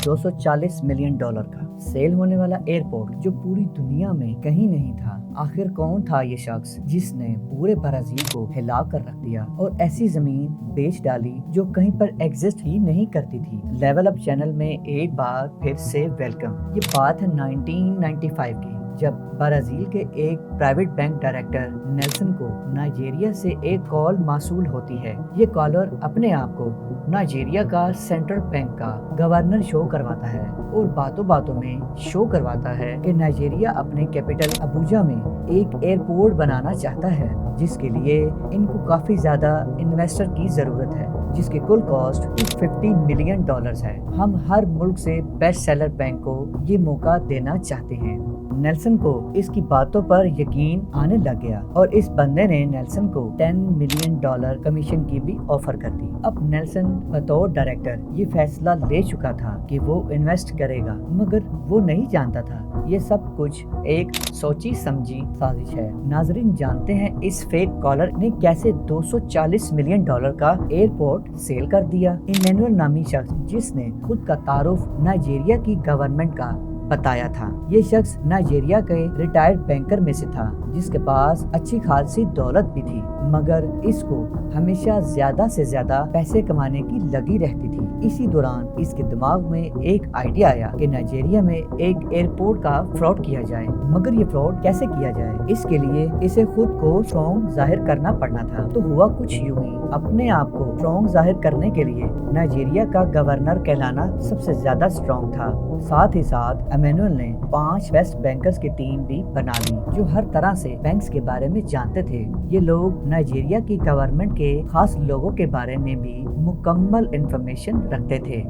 $240 million का cell होने वाला एयरपोर्ट जो पूरी दुनिया में कहीं नहीं था। आखिर कौन था ये शख्स जिसने पूरे ब्राजील को हिला कर रख दिया और ऐसी जमीन बेच डाली जो कहीं पर एग्जिस्ट ही नहीं करती थी। लेवल अप चैनल में एक बार फिर से वेलकम। ये बात है 1995 की, जब ब्राजील के एक प्राइवेट बैंक डायरेक्टर नेल्सन को नाइजीरिया से एक कॉल मासूल होती है। ये कॉलर अपने आप को नाइजीरिया का सेंट्रल बैंक का गवर्नर शो करवाता है और बातों बातों में शो करवाता है कि नाइजीरिया अपने कैपिटल अबुजा में एक एयरपोर्ट बनाना चाहता है, जिसके लिए इनको काफी ज्यादा इन्वेस्टर की जरूरत है, जिसकी कुल कॉस्ट $250 मिलियन है। हम हर मुल्क से बेस्ट सेलर बैंक को ये मौका देना चाहते हैं। नेल्सन को इसकी बातों पर यकीन आने लग गया और इस बंदे ने नेल्सन को $10 मिलियन कमीशन की भी ऑफर कर दी। अब नेल्सन बतौर डायरेक्टर ये फैसला ले चुका था कि वो इन्वेस्ट करेगा, मगर वो नहीं जानता था ये सब कुछ एक सोची समझी साजिश है। नाजरीन, जानते हैं इस फेक कॉलर ने कैसे $240 मिलियन का एयरपोर्ट सेल कर दिया। इमैनुअल नामी शख्स जिसने खुद का तारुफ नाइजीरिया की गवर्नमेंट का बताया था। ये शख्स नाइजीरिया के रिटायर्ड बैंकर में से था, जिसके पास अच्छी खासी दौलत भी थी, मगर इसको हमेशा ज्यादा से ज्यादा पैसे कमाने की लगी रहती थी। इसी दौरान इसके दिमाग में एक आइडिया आया कि नाइजीरिया में एक एयरपोर्ट का फ्रॉड किया जाए, मगर ये फ्रॉड कैसे किया जाए, इसके लिए इसे खुद को स्ट्रॉन्ग जाहिर करना पड़ना था। तो हुआ कुछ यूं ही, अपने आप को स्ट्रॉन्ग जाहिर करने के लिए नाइजीरिया का गवर्नर कहलाना सबसे ज्यादा स्ट्रॉन्ग था। साथ ही साथ इमैनुअल ने 5 बेस्ट बैंकर्स की टीम भी बना ली, जो हर तरह से बैंक्स के बारे में जानते थे। ये लोग नाइजीरिया की गवर्नमेंट के खास लोगों के बारे में भी मुकम्मल इंफॉर्मेशन रखते थे।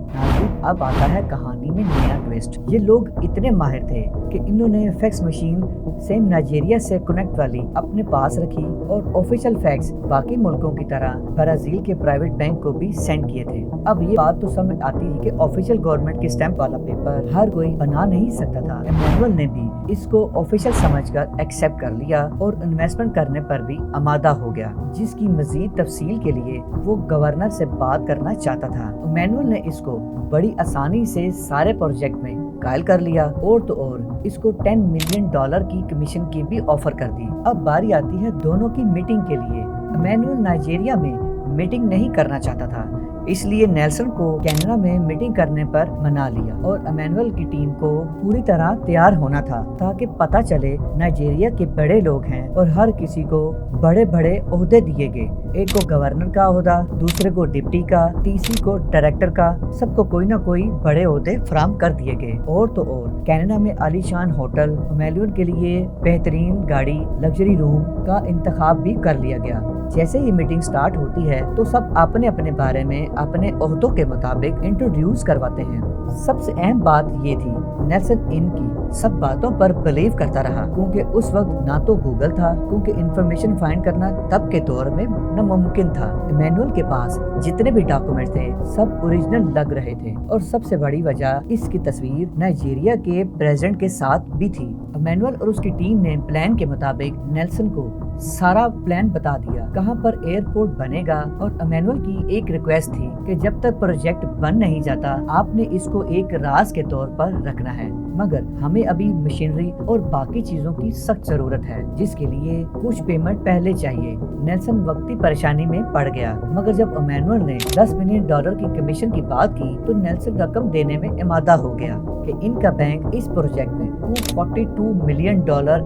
अब आता है कहानी में नया ट्विस्ट। ये लोग इतने माहिर थे कि इन्होंने फैक्स मशीन सेम नाइजीरिया से कनेक्ट वाली अपने पास रखी और ऑफिशियल फैक्स बाकी मुल्कों की तरह ब्राजील के प्राइवेट बैंक को भी सेंड किए थे। अब ये बात तो समझ आती है कि ऑफिशियल गवर्नमेंट के स्टैंप वाला पेपर हर कोई बना नहीं सकता था। इमैनुअल ने भी इसको ऑफिशियल समझकर एक्सेप्ट कर लिया और इन्वेस्टमेंट करने पर भी आमादा हो गया, जिसकी मजीद तफसील के लिए वो गवर्नर से बात करना चाहता था। इमैनुअल ने इसको बड़ी आसानी से सारे प्रोजेक्ट में कायल कर लिया और तो और इसको $10 मिलियन की कमीशन की भी ऑफर कर दी। अब बारी आती है दोनों की मीटिंग के लिए। इमैनुअल नाइजीरिया में मीटिंग नहीं करना चाहता था, इसलिए नेल्सन को कनाडा में मीटिंग करने पर मना लिया और इमैनुअल की टीम को पूरी तरह तैयार होना था, ताकि पता चले नाइजीरिया के बड़े लोग हैं और हर किसी को बड़े बड़े ओहदे दिए गए। एक को गवर्नर का ओहदा, दूसरे को डिप्टी का, तीसरी को डायरेक्टर का, सबको कोई ना कोई बड़े ओहदे फराहम कर दिए गए। और तो और कनाडा में आलीशान होटल, इमैनुअल के लिए बेहतरीन गाड़ी, लग्जरी रूम का इंतखाब भी कर लिया गया। जैसे ही मीटिंग स्टार्ट होती है तो सब अपने अपने बारे में अपने ओहदों के मुताबिक इंट्रोड्यूस करवाते हैं। सबसे अहम बात ये थी, नेल्सन इनकी सब बातों पर बिलीव करता रहा, क्योंकि उस वक्त ना तो गूगल था, क्योंकि इंफॉर्मेशन फाइंड करना तब के दौर में नामुमकिन था। इमैनुअल के पास जितने भी डॉक्यूमेंट थे सब ओरिजिनल लग रहे थे और सबसे बड़ी वजह इसकी तस्वीर नाइजीरिया के प्रेसिडेंट के साथ भी थी। इमैनुअल और उसकी टीम ने प्लान के मुताबिक नेल्सन को सारा प्लान बता दिया, कहां पर एयरपोर्ट बनेगा, और इमैनुअल की एक रिक्वेस्ट थी कि जब तक प्रोजेक्ट बन नहीं जाता आपने इसको एक राज के तौर पर रखना है, मगर हमें अभी मशीनरी और बाकी चीजों की सख्त जरूरत है, जिसके लिए कुछ पेमेंट पहले चाहिए। नेल्सन वक्ती परेशानी में पड़ गया, मगर जब इमैनुअल ने $10 मिलियन की कमीशन की बात की तो नेल्सन रकम देने में आमादा हो गया कि इनका बैंक इस प्रोजेक्ट में $242 मिलियन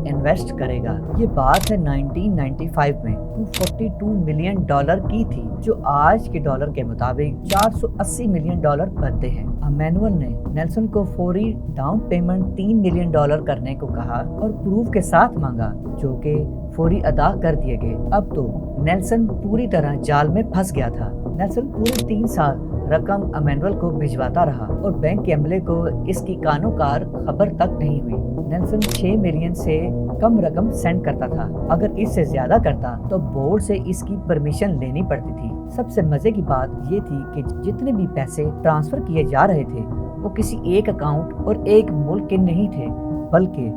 इन्वेस्ट करेगा। ये बात है 1995 में $242 मिलियन की थी, जो आज के डॉलर के मुताबिक $480 मिलियन बनते हैं। इमैनुअल ने नेल्सन को फौरी डाउन पेमेंट $3 मिलियन करने को कहा और प्रूफ के साथ मांगा, जो कि फौरी अदा कर दिए गए। अब तो नेल्सन पूरी तरह जाल में फंस गया था। नेल्सन पूरे 3 साल रकम इमैनुअल को भिजवाता रहा और बैंक के अमले को इसकी कानोकार खबर तक नहीं हुई। नेल्सन 6 मिलियन से कम रकम सेंड करता था। अगर इससे ज्यादा करता तो बोर्ड से इसकी परमिशन लेनी पड़ती थी। सबसे मजे की बात ये थी कि जितने भी पैसे ट्रांसफर किए जा रहे थे वो किसी एक अकाउंट और एक मुल्क के नहीं थे, बल्कि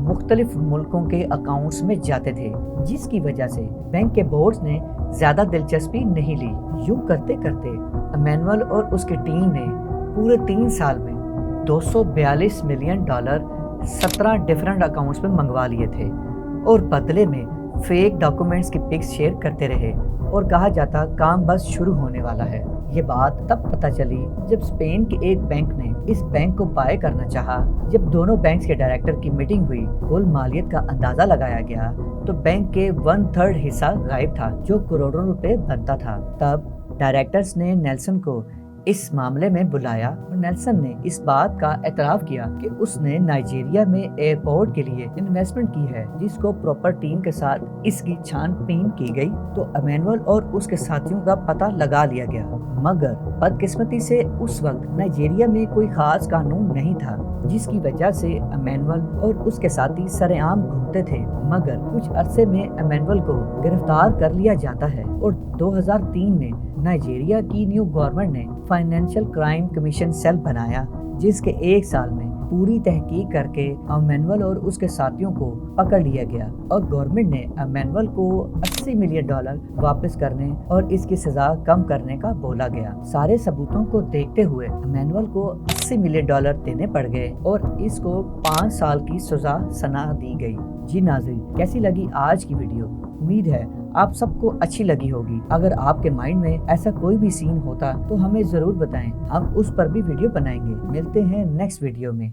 मुख्तलिफ मुल्कों के अकाउंट्स में जाते थे, जिसकी वजह से बैंक के बोर्ड्स ने ज्यादा दिलचस्पी नहीं ली। यूं करते करते इमैनुअल और उसकी टीम ने पूरे 3 साल में $242 मिलियन 17 डिफरेंट अकाउंट्स में मंगवा लिए थे और बदले में फेक डॉक्यूमेंट्स की पिक्स शेयर करते रहे और कहा जाता काम बस शुरू होने वाला है। ये बात तब पता चली जब स्पेन के एक बैंक ने इस बैंक को बाय करना चाहा। जब दोनों बैंक्स के डायरेक्टर की मीटिंग हुई, कुल मालियत का अंदाजा लगाया गया तो बैंक के 1/3 हिस्सा गायब था जो करोड़ों रुपए बनता था। तब डायरेक्टर्स ने नेल्सन को इस मामले में बुलाया और नेल्सन ने इस बात का एतराफ़ किया कि उसने नाइजीरिया में एयरपोर्ट के लिए इन्वेस्टमेंट की है, जिसको प्रॉपर टीम के साथ इसकी छानबीन की गई तो एमेनुअल और उसके साथियों का पता लगा लिया गया। मगर बदकिस्मती से उस वक्त नाइजीरिया में कोई खास कानून नहीं था, जिसकी वजह से एमेनुअल और उसके साथी सरेआम घूमते थे। मगर कुछ अरसे में एमेनुअल को गिरफ्तार कर लिया जाता है और 2003 में नाइजीरिया की न्यू गवर्नमेंट ने फाइनेंशियल क्राइम कमीशन सेल बनाया, जिसके एक साल में पूरी तहकीक करके एमेनुअल और उसके साथियों को पकड़ लिया गया और गवर्नमेंट ने एमेनुअल को $80 मिलियन वापस करने और इसकी सजा कम करने का बोला गया। सारे सबूतों को देखते हुए एमेनुअल को $80 मिलियन देने पड़ गए और इसको 5 साल की सजा सुना दी गई। जी नाज़रीन, कैसी लगी आज की वीडियो? उम्मीद है आप सबको अच्छी लगी होगी। अगर आपके माइंड में ऐसा कोई भी सीन होता तो हमें जरूर बताएं, हम उस पर भी वीडियो बनाएंगे। मिलते हैं नेक्स्ट वीडियो में।